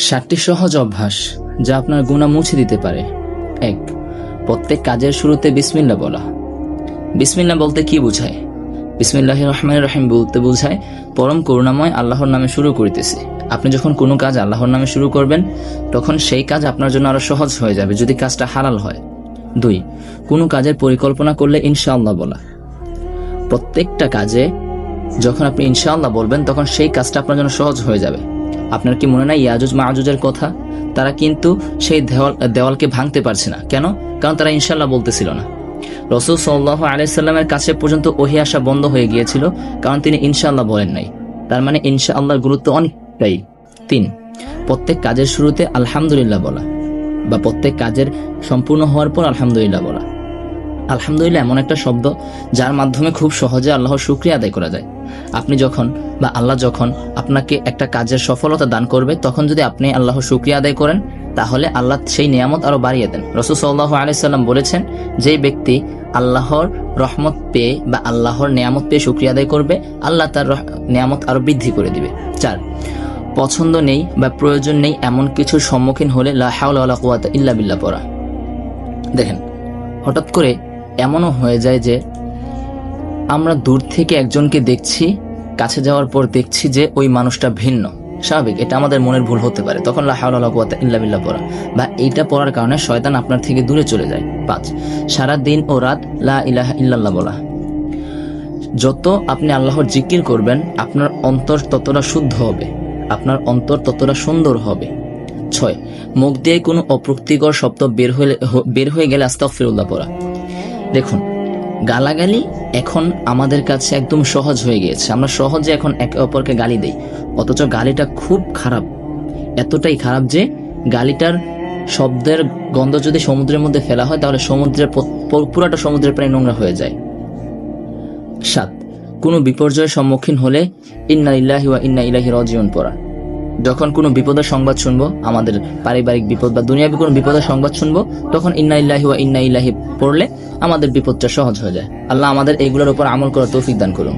7টি সহজ অভ্যাস যা আপনার গুনাহ মুছে দিতে পারে। 1. প্রত্যেক কাজের শুরুতে বিসমিল্লাহ বলা। বিসমিল্লাহ বলতে কি বোঝায়? বিসমিল্লাহির রহমানির রহিম বলতে বোঝায় পরম করুণাময় আল্লাহর নামে শুরু করিতেছি। আপনি যখন কোনো কাজ আল্লাহর নামে শুরু করবেন তখন সেই কাজ আপনার জন্য আরো সহজ হয়ে যাবে যদি কাজটা হালাল হয়। 2. কোনো কাজের পরিকল্পনা করলে ইনশাআল্লাহ বলা। প্রত্যেকটা কাজে যখন আপনি ইনশাআল্লাহ বলবেন তখন সেই কাজটা আপনার জন্য সহজ হয়ে যাবে। আপনার কি মনে নাই ইয়াজুজ মাআজুজের কথা? তারা কিন্তু সেই দেওয়ালকে ভাঙতে পারছে না। কেন? কারণ তারা ইনশাআল্লাহ বলতেছিল না। রাসূল সাল্লাল্লাহু আলাইহি সাল্লামের কাছে পর্যন্ত ওহী আসা বন্ধ হয়ে গিয়েছিল কারণ তিনি ইনশাআল্লাহ বলেন নাই। তার মানে ইনশাআল্লাহর গুরুত্ব অনেকটাই। 3. প্রত্যেক কাজের শুরুতে আলহামদুলিল্লাহ বলা বা প্রত্যেক কাজের সম্পূর্ণ হওয়ার পর আলহামদুলিল্লাহ বলা। আলহামদুলিল্লাহ এমন একটা শব্দ যার মাধ্যমে খুব সহজে আল্লাহর শুকরিয়া আদায় করা যায়। আপনি যখন বা আল্লাহ যখন আপনাকে একটা কাজের সফলতা দান করবে তখন যদি আপনি আল্লাহর শুকরিয়া আদায় করেন তাহলে আল্লাহ সেই নিয়ামত আরো বাড়িয়ে দেন। রাসূল সাল্লাল্লাহু আলাইহি সাল্লাম বলেছেন, যে ব্যক্তি আল্লাহর রহমত পেয়ে বা আল্লাহর নিয়ামত পেয়ে শুকরিয়া আদায় করবে আল্লাহ তার নিয়ামত আরো বৃদ্ধি করে দিবে। 4. পছন্দ নেই বা প্রয়োজন নেই এমন কিছুর সম্মুখীন হলে লা হাওলা ওয়ালা কুওয়াতা ইল্লা বিল্লাহ পড়া। দেখেন, হঠাৎ করে এমনও হয়ে যায় যে আমরা দূর থেকে একজনকে দেখছি, কাছে যাওয়ার পর দেখছি যে ওই মানুষটা ভিন্ন। স্বাভাবিক, এটা আমাদের মনের ভুল হতে পারে, তখন লা হাওলা ওয়ালা কুওয়াতা ইল্লা বিল্লাহ পড়া বা এইটা পড়ার কারণে শয়তান আপনার থেকে দূরে চলে যায়। 5. সারা দিন ও রাত লা ইলাহা ইল্লাল্লাহ বলা। যত আপনি আল্লাহর জিকির করবেন আপনার অন্তর ততটা শুদ্ধ হবে, আপনার অন্তর ততটা সুন্দর হবে। 6. মুখ দিয়ে কোনো অপ্রীতিকর শব্দ বের হয়ে গেলে আস্তাগফিরুল্লাহ পড়া। দেখুন, গালাগালি এখন আমাদের কাছে একদম সহজ হয়ে গিয়েছে। আমরা সহজে এখন একে অপরকে গালি দেই, অথচ গালিটা খুব খারাপ। এতটাই খারাপ যে গালিটার শব্দের গন্ধ যদি সমুদ্রের মধ্যে ফেলা হয় তাহলে পুরাটা সমুদ্রের পানি নোংরা হয়ে যায়। 7. কোনো বিপর্যয়ের সম্মুখীন হলে ইন্না লিল্লাহি ওয়া ইন্না ইলাইহি রাজিউন পড়া। যখন কোনো বিপদের সংবাদ শুনবো, আমাদের পারিবারিক বিপদ বা দুনিয়াবি কোনো বিপদের সংবাদ শুনবো, তখন ইন্না লিল্লাহি ওয়া ইন্না ইলাইহি পড়লে আমাদের বিপদটা সহজ হয়ে যায়। আল্লাহ আমাদের এইগুলোর উপর আমল করার তৌফিক দান করুন।